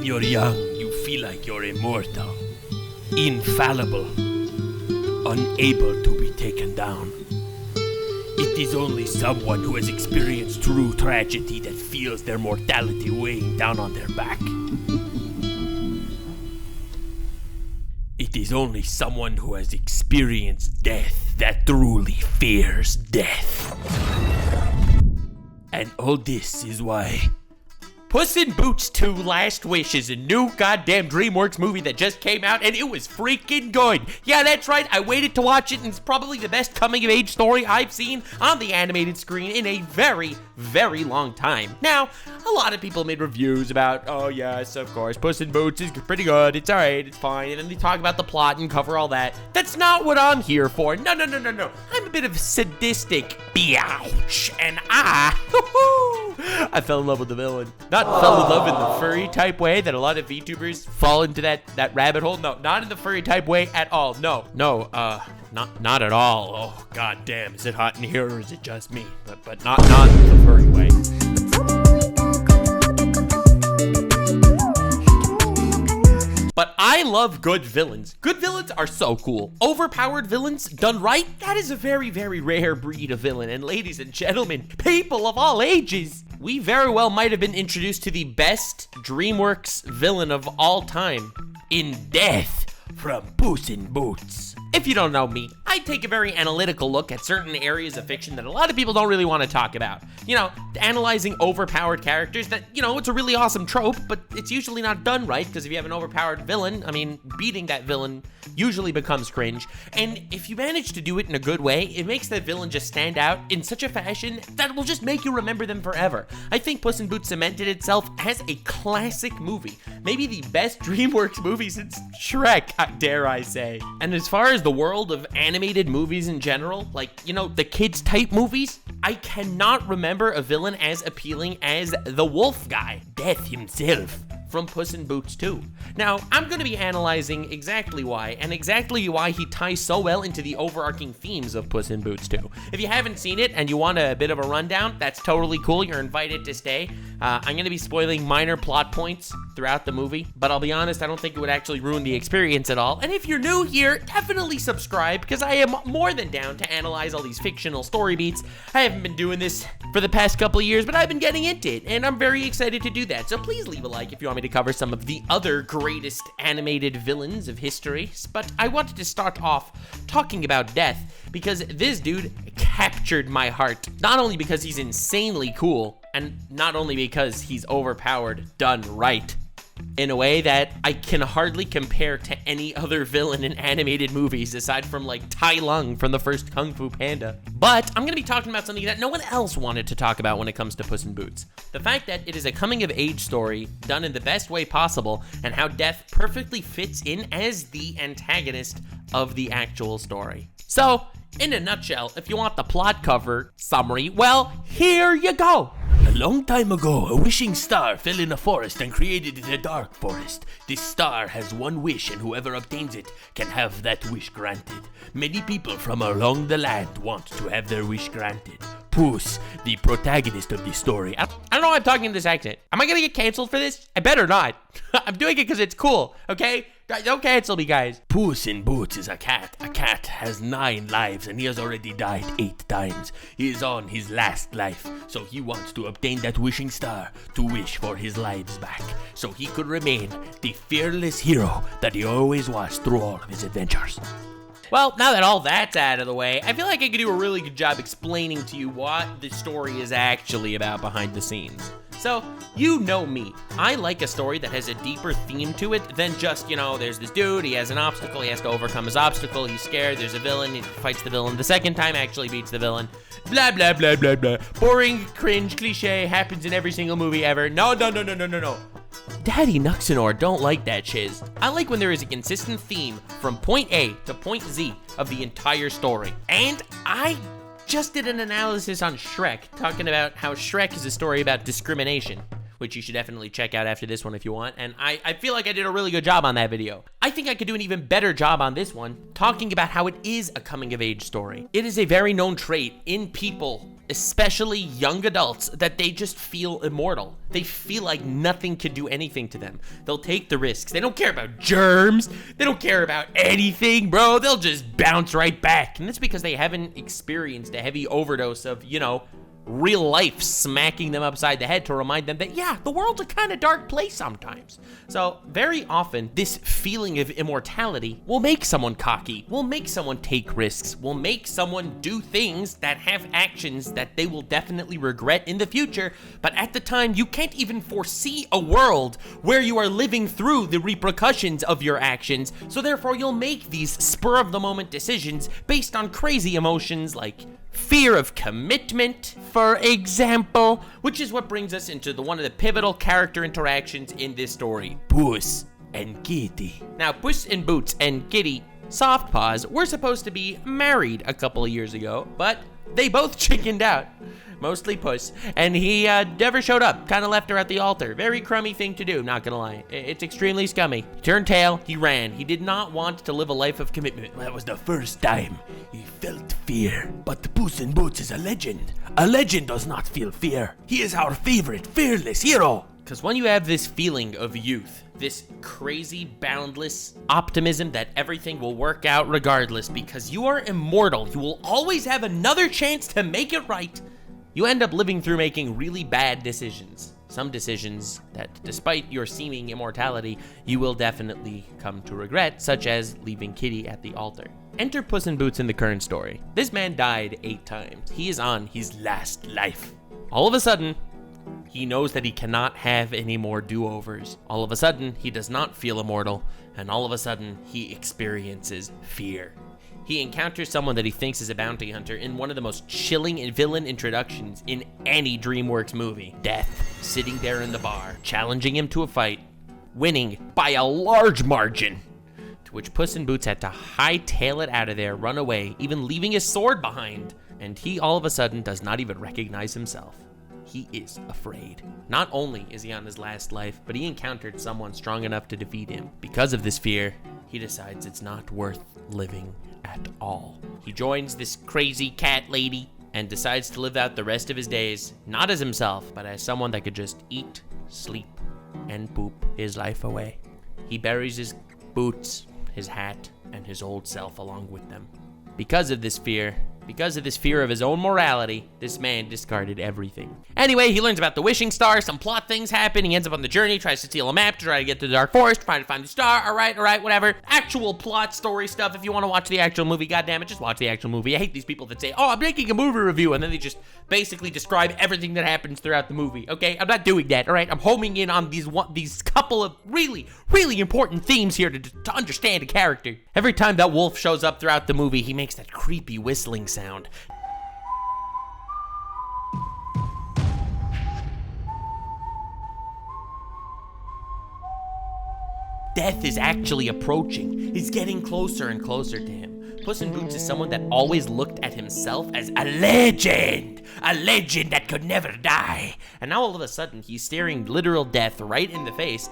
you're young, you feel like you're immortal, infallible, unable to be taken down. It is only someone who has experienced true tragedy that feels their mortality weighing down on their back. It is only someone who has experienced death that truly fears death. And all this is why Puss in Boots 2 Last Wish is a new goddamn DreamWorks movie that just came out, and it was freaking good. Yeah, that's right, I waited to watch it, and it's probably the best coming-of-age story I've seen on the animated screen in a very, very long time. Now, a lot of people made reviews about, oh yes, of course, Puss in Boots is pretty good, it's alright, it's fine, and then they talk about the plot and cover all that. That's not what I'm here for. No. I'm a bit of a sadistic biatch, and I fell in love with the villain. Not fell in love in the furry type way that a lot of VTubers fall into that rabbit hole. No, not in the furry type way at all. No, not at all. Oh, god damn, is it hot in here or is it just me? But not in the furry way. But I love good villains. Good villains are so cool. Overpowered villains done right, that is a very, very rare breed of villain. And ladies and gentlemen, people of all ages, we very well might have been introduced to the best DreamWorks villain of all time in death from Puss in Boots. If you don't know me, I take a very analytical look at certain areas of fiction that a lot of people don't really want to talk about. You know, analyzing overpowered characters that, you know, it's a really awesome trope, but it's usually not done right, because if you have an overpowered villain, I mean, beating that villain usually becomes cringe. And if you manage to do it in a good way, it makes that villain just stand out in such a fashion that will just make you remember them forever. I think Puss in Boots cemented itself as a classic movie. Maybe the best DreamWorks movie since Shrek, dare I say. And as far as the world of animated movies in general, like, you know, the kids type movies, I cannot remember a villain as appealing as the wolf guy, Death himself, from Puss in Boots 2. Now, I'm going to be analyzing exactly why, and exactly why he ties so well into the overarching themes of Puss in Boots 2. If you haven't seen it and you want a bit of a rundown, that's totally cool. You're invited to stay. I'm going to be spoiling minor plot points throughout the movie, but I'll be honest, I don't think it would actually ruin the experience at all. And if you're new here, definitely subscribe, because I am more than down to analyze all these fictional story beats. I haven't been doing this for the past couple of years, but I've been getting into it, and I'm very excited to do that. So please leave a like if you want me to cover some of the other greatest animated villains of history. But I wanted to start off talking about Death, because this dude captured my heart. Not only because he's insanely cool, and not only because he's overpowered done right, in a way that I can hardly compare to any other villain in animated movies aside from like Tai Lung from the first Kung Fu Panda. But I'm gonna be talking about something that no one else wanted to talk about when it comes to Puss in Boots. The fact that it is a coming of age story done in the best way possible, and how Death perfectly fits in as the antagonist of the actual story. So, in a nutshell, if you want the plot cover summary, well, here you go. A long time ago, a wishing star fell in a forest and created a dark forest. This star has one wish, and whoever obtains it can have that wish granted. Many people from along the land want to have their wish granted. Puss, the protagonist of this story. I don't know why I'm talking in this accent. Am I gonna get canceled for this? I better not. I'm doing it because it's cool, okay? Don't cancel me, guys. Puss in Boots is a cat. A cat has 9 lives, and he has already died 8 times. He is on his last life, so he wants to obtain that wishing star to wish for his lives back, so he could remain the fearless hero that he always was through all of his adventures. Well, now that all that's out of the way, I feel like I could do a really good job explaining to you what the story is actually about behind the scenes. So, you know me. I like a story that has a deeper theme to it than just, you know, there's this dude, he has an obstacle, he has to overcome his obstacle, he's scared, there's a villain, he fights the villain the second time, actually beats the villain. Blah, blah, blah, blah, blah. Boring, cringe, cliche, happens in every single movie ever. No. Daddy Nuxanor don't like that shiz. I like when there is a consistent theme from point A to point Z of the entire story. And I just did an analysis on Shrek, talking about how Shrek is a story about discrimination, which you should definitely check out after this one if you want. And I feel like I did a really good job on that video. I think I could do an even better job on this one, talking about how it is a coming-of-age story. It is a very known trait in people, especially young adults, that they just feel immortal. They feel like nothing can do anything to them. They'll take the risks. They don't care about germs. They don't care about anything, bro. They'll just bounce right back. And that's because they haven't experienced a heavy overdose of, you know, real life smacking them upside the head to remind them that, yeah, the world's a kind of dark place sometimes. So very often, this feeling of immortality will make someone cocky, will make someone take risks, will make someone do things that have actions that they will definitely regret in the future. But at the time, you can't even foresee a world where you are living through the repercussions of your actions. So therefore, you'll make these spur of the moment decisions based on crazy emotions like fear of commitment, for example, which is what brings us into one of the pivotal character interactions in this story, Puss and Kitty. Now, Puss in Boots and Kitty Soft Paws were supposed to be married a couple of years ago, but they both chickened out. Mostly Puss, and he never showed up, kind of left her at the altar. Very crummy thing to do, not gonna lie. It's extremely scummy. He turned tail, he ran. He did not want to live a life of commitment. That was the first time he felt fear. But Puss in Boots is a legend. A legend does not feel fear. He is our favorite, fearless hero. Because when you have this feeling of youth, this crazy, boundless optimism that everything will work out regardless, because you are immortal, you will always have another chance to make it right, you end up living through making really bad decisions. Some decisions that, despite your seeming immortality, you will definitely come to regret, such as leaving Kitty at the altar. Enter Puss in Boots in the current story. This man died 8 times. He is on his last life. All of a sudden, he knows that he cannot have any more do-overs. All of a sudden, he does not feel immortal, and all of a sudden, he experiences fear. He encounters someone that he thinks is a bounty hunter in one of the most chilling villain introductions in any DreamWorks movie. Death, sitting there in the bar, challenging him to a fight, winning by a large margin. To which Puss in Boots had to hightail it out of there, run away, even leaving his sword behind. And he all of a sudden does not even recognize himself. He is afraid. Not only is he on his last life, but he encountered someone strong enough to defeat him. Because of this fear, he decides it's not worth living at all. He joins this crazy cat lady and decides to live out the rest of his days, not as himself, but as someone that could just eat, sleep, and poop his life away. He buries his boots, his hat, and his old self along with them. Because of this fear of his own morality, this man discarded everything. Anyway, he learns about the wishing star, some plot things happen, he ends up on the journey, tries to steal a map to try to get to the Dark Forest, try to find the star, alright, whatever. Actual plot story stuff, if you want to watch the actual movie, goddammit, just watch the actual movie. I hate these people that say, oh, I'm making a movie review, and then they just basically describe everything that happens throughout the movie, okay? I'm not doing that, alright? I'm homing in on these couple of really important themes here to understand a character. Every time that wolf shows up throughout the movie, he makes that creepy whistling sound. Death is actually approaching. He's getting closer and closer to him. Puss in Boots is someone that always looked at himself as a legend that could never die. And now all of a sudden, he's staring literal death right in the face,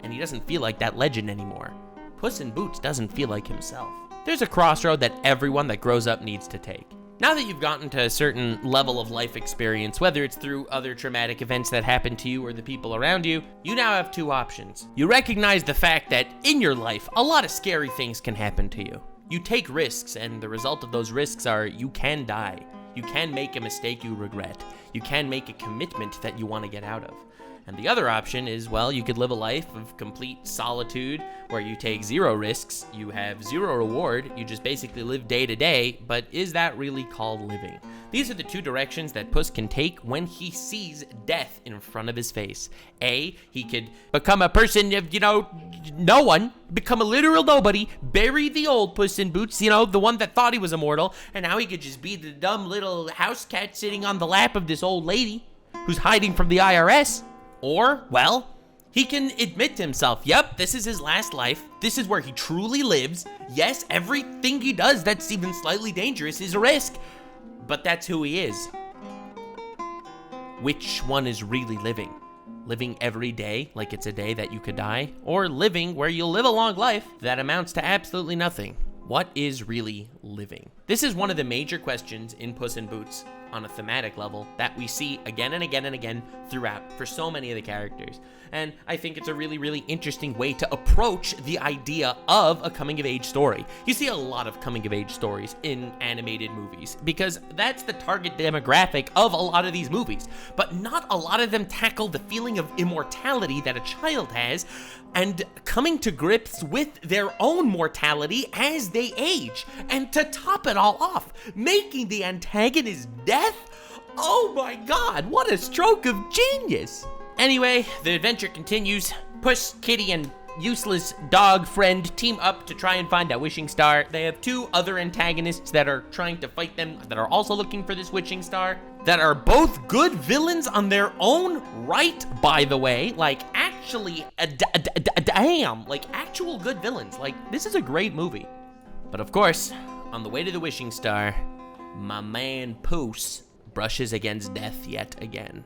and he doesn't feel like that legend anymore. Puss in Boots doesn't feel like himself. There's a crossroad that everyone that grows up needs to take. Now that you've gotten to a certain level of life experience, whether it's through other traumatic events that happen to you or the people around you, you now have 2 options. You recognize the fact that in your life, a lot of scary things can happen to you. You take risks, and the result of those risks are you can die. You can make a mistake you regret. You can make a commitment that you want to get out of. And the other option is, well, you could live a life of complete solitude where you take 0 risks, you have 0 reward, you just basically live day to day, but is that really called living? These are the 2 directions that Puss can take when he sees death in front of his face. A, he could become a person of, no one, become a literal nobody, bury the old Puss in Boots, the one that thought he was immortal, and now he could just be the dumb little house cat sitting on the lap of this old lady who's hiding from the IRS. Or, well, he can admit to himself, yep, this is his last life. This is where he truly lives. Yes, everything he does that's even slightly dangerous is a risk. But that's who he is. Which one is really living? living every day like it's a day that you could die, or living where you'll live a long life that amounts to absolutely nothing. What is really living? This is one of the major questions in Puss in Boots on a thematic level that we see again and again and again throughout for so many of the characters. And I think it's a really, really interesting way to approach the idea of a coming-of-age story. You see a lot of coming-of-age stories in animated movies because that's the target demographic of a lot of these movies. But not a lot of them tackle the feeling of immortality that a child has and coming to grips with their own mortality as they age. And to top it all off, making the antagonist death? Oh my god, what a stroke of genius! Anyway, the adventure continues. Puss, Kitty, and useless dog friend team up to try and find that wishing star. They have two other antagonists that are trying to fight them that are also looking for this wishing star, that are both good villains on their own right, by the way. Like, actually, damn, like, actual good villains. Like, this is a great movie. But of course, on the way to the wishing star, my man Puss brushes against death yet again.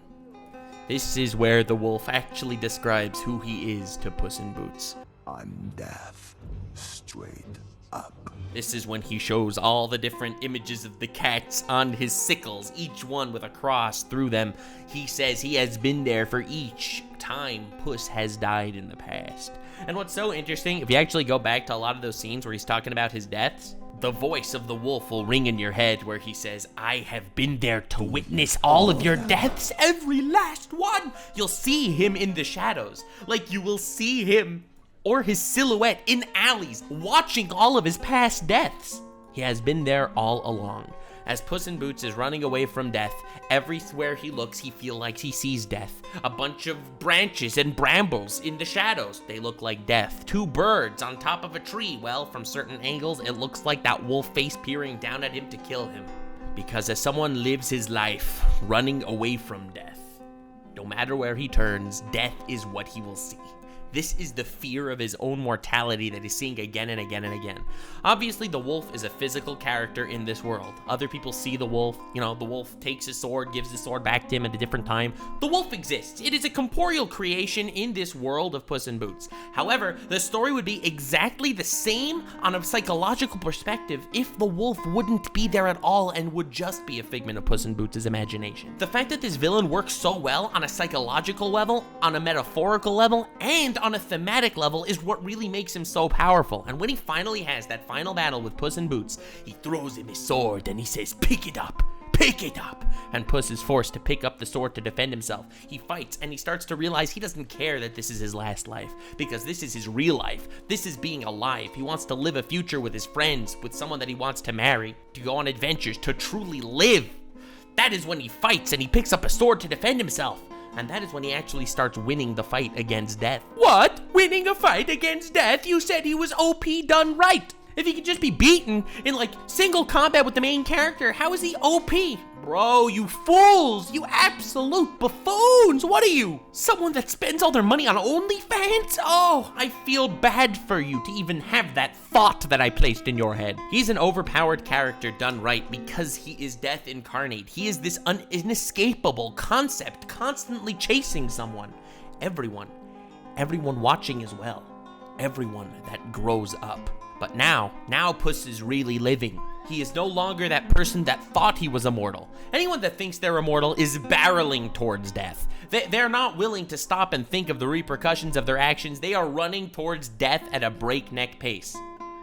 This is where the wolf actually describes who he is to Puss in Boots. I'm death, straight up. This is when he shows all the different images of the cats on his sickles, each one with a cross through them. He says he has been there for each time Puss has died in the past. And what's so interesting, if you actually go back to a lot of those scenes where he's talking about his deaths, the voice of the wolf will ring in your head where he says, I have been there to witness all of your deaths, every last one. You'll see him in the shadows. Like, you will see him or his silhouette in alleys watching all of his past deaths. He has been there all along. As Puss in Boots is running away from death, everywhere he looks, he feels like he sees death. A bunch of branches and brambles in the shadows, they look like death. Two birds on top of a tree, well, from certain angles, it looks like that wolf face peering down at him to kill him. Because as someone lives his life running away from death, no matter where he turns, death is what he will see. This is the fear of his own mortality that he's seeing again and again and again. Obviously, the wolf is a physical character in this world. Other people see the wolf. You know, the wolf takes his sword, gives his sword back to him at a different time. The wolf exists. It is a corporeal creation in this world of Puss in Boots. However, the story would be exactly the same on a psychological perspective if the wolf wouldn't be there at all and would just be a figment of Puss in Boots' imagination. The fact that this villain works so well on a psychological level, on a metaphorical level, and on a thematic level is what really makes him so powerful. And when he finally has that final battle with Puss in Boots, he throws him his sword and he says, pick it up, pick it up. And Puss is forced to pick up the sword to defend himself. He fights and he starts to realize he doesn't care that this is his last life, because this is his real life. This is being alive. He wants to live a future with his friends, with someone that he wants to marry, to go on adventures, to truly live. That is when he fights and he picks up a sword to defend himself. And that is when he actually starts winning the fight against death. What? Winning a fight against death? You said he was OP done right. If he could just be beaten in, like, single combat with the main character, how is he OP? Bro, you fools! You absolute buffoons! What are you? Someone that spends all their money on OnlyFans? Oh, I feel bad for you to even have that thought that I placed in your head. He's an overpowered character done right because he is death incarnate. He is this inescapable concept constantly chasing someone. Everyone watching as well. Everyone that grows up. But now Puss is really living. He is no longer that person that thought he was immortal. Anyone that thinks they're immortal is barreling towards death. They're not willing to stop and think of the repercussions of their actions. They are running towards death at a breakneck pace.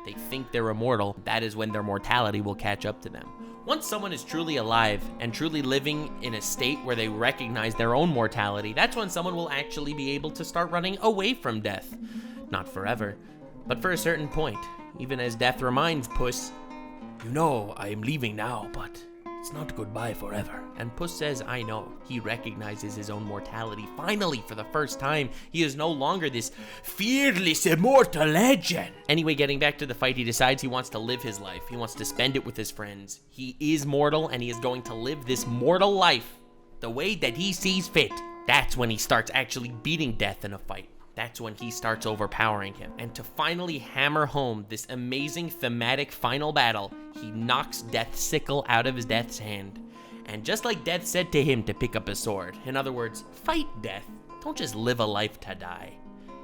They think they're immortal. That is when their mortality will catch up to them. Once someone is truly alive and truly living in a state where they recognize their own mortality, that's when someone will actually be able to start running away from death. Not forever, but for a certain point. Even as death reminds Puss, you know, I am leaving now, but it's not goodbye forever. And Puss says, I know. He recognizes his own mortality. Finally, for the first time, he is no longer this fearless immortal legend. Anyway, getting back to the fight, he decides he wants to live his life. He wants to spend it with his friends. He is mortal, and he is going to live this mortal life the way that he sees fit. That's when he starts actually beating death in a fight. That's when he starts overpowering him. And to finally hammer home this amazing thematic final battle, he knocks Death's sickle out of his Death's hand. And just like Death said to him to pick up his sword, in other words, fight Death. don't just live a life to die.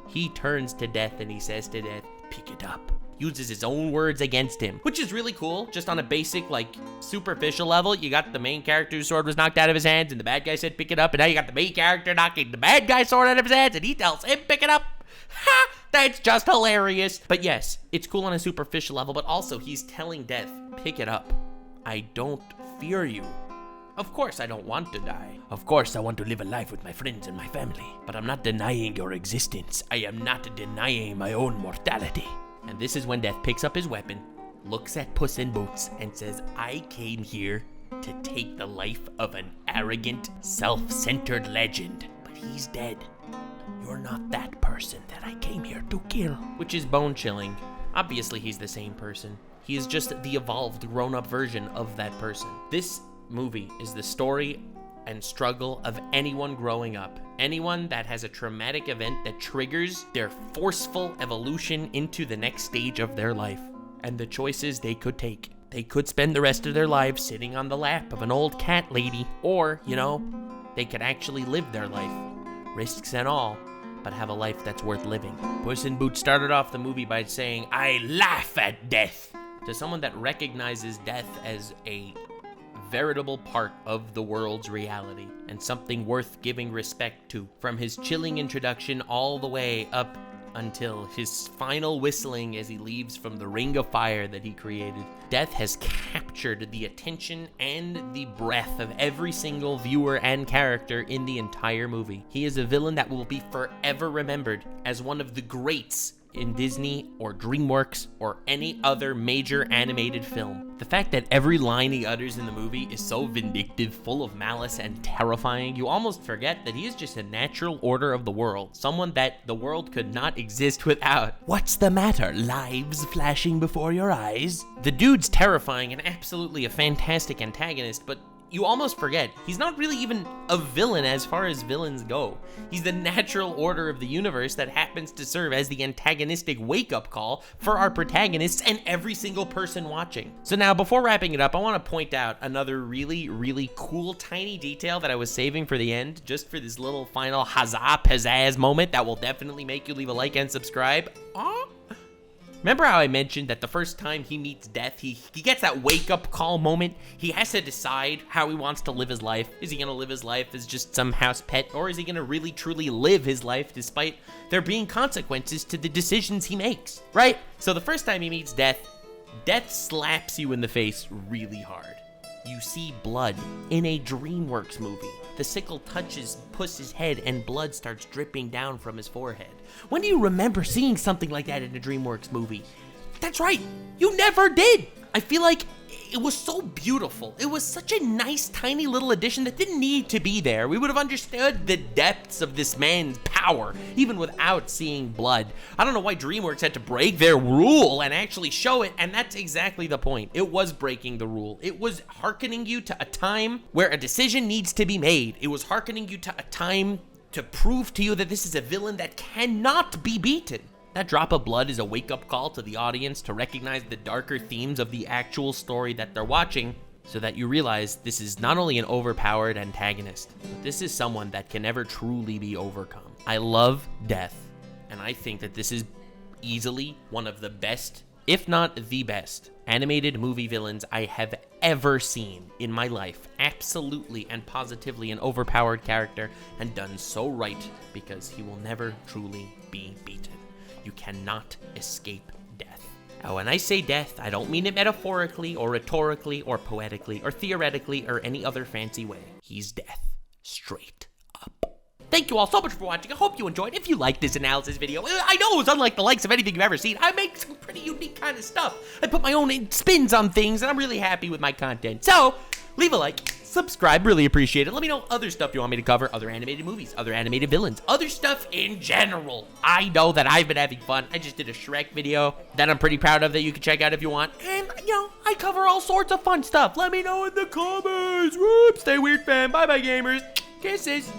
He turns to death and he says to death, pick it up. Uses his own words against him, which is really cool. Just on a basic, like, superficial level, you got the main character's sword was knocked out of his hands and the bad guy said pick it up, and now you got the main character knocking the bad guy's sword out of his hands and he tells him pick it up. Ha! That's just hilarious. But yes, it's cool on a superficial level, but also he's telling death, pick it up. I don't fear you. Of course I don't want to die. Of course I want to live a life with my friends and my family. But I'm not denying your existence. I am not denying my own mortality. And this is when Death picks up his weapon, looks at Puss in Boots, and says, I came here to take the life of an arrogant, self-centered legend. But he's dead. You're not that person that I came here to kill. Which is bone-chilling. Obviously he's the same person. He is just the evolved, grown-up version of that person. This movie is the story and struggle of anyone growing up. Anyone that has a traumatic event that triggers their forceful evolution into the next stage of their life. And the choices they could take. They could spend the rest of their lives sitting on the lap of an old cat lady. Or, you know, they could actually live their life. Risks and all, but have a life that's worth living. Puss in Boots started off the movie by saying, I laugh at death. To someone that recognizes death as a veritable part of the world's reality and something worth giving respect to, from his chilling introduction all the way up until his final whistling as he leaves from the ring of fire that he created. Death has captured the attention and the breath of every single viewer and character in the entire movie. He is a villain that will be forever remembered as one of the greats in Disney or DreamWorks or any other major animated film. The fact that every line he utters in the movie is so vindictive, full of malice and terrifying, you almost forget that he is just a natural order of the world, someone that the world could not exist without. What's the matter? Lives flashing before your eyes? The dude's terrifying and absolutely a fantastic antagonist, but you almost forget, he's not really even a villain as far as villains go. He's the natural order of the universe that happens to serve as the antagonistic wake-up call for our protagonists and every single person watching. So now, before wrapping it up, I want to point out another really, really cool tiny detail that I was saving for the end, just for this little final huzzah pizzazz moment that will definitely make you leave a like and subscribe. Remember how I mentioned that the first time he meets death, he gets that wake-up call moment? He has to decide how he wants to live his life. Is he gonna live his life as just some house pet, or is he gonna really truly live his life despite there being consequences to the decisions he makes, right? So the first time he meets death, death slaps you in the face really hard. You see blood in a DreamWorks movie. The sickle touches Puss's head and blood starts dripping down from his forehead. When do you remember seeing something like that in a DreamWorks movie? That's right, you never did! I feel like it was so beautiful. It was such a nice, tiny little addition that didn't need to be there. We would have understood the depths of this man's power, even without seeing blood. I don't know why DreamWorks had to break their rule and actually show it, and that's exactly the point. It was breaking the rule. It was hearkening you to a time where a decision needs to be made. It was hearkening you to a time to prove to you that this is a villain that cannot be beaten. That drop of blood is a wake-up call to the audience to recognize the darker themes of the actual story that they're watching, so that you realize this is not only an overpowered antagonist, but this is someone that can never truly be overcome. I love death, and I think that this is easily one of the best, if not the best, animated movie villains I have ever seen in my life. Absolutely and positively an overpowered character, and done so right, because he will never truly be beaten. You cannot escape death. Now, when I say death, I don't mean it metaphorically or rhetorically or poetically or theoretically or any other fancy way. He's death. Straight up. Thank you all so much for watching. I hope you enjoyed. If you liked this analysis video, I know it was unlike the likes of anything you've ever seen. I make some pretty unique kind of stuff. I put my own spins on things, and I'm really happy with my content. So, leave a like, subscribe, really appreciate it. Let me know other stuff you want me to cover, other animated movies, other animated villains, other stuff in general. I know that I've been having fun. I just did a Shrek video that I'm pretty proud of that you can check out if you want. And, you know, I cover all sorts of fun stuff. Let me know in the comments. Whoop, stay weird, fam. Bye-bye, gamers. Kisses.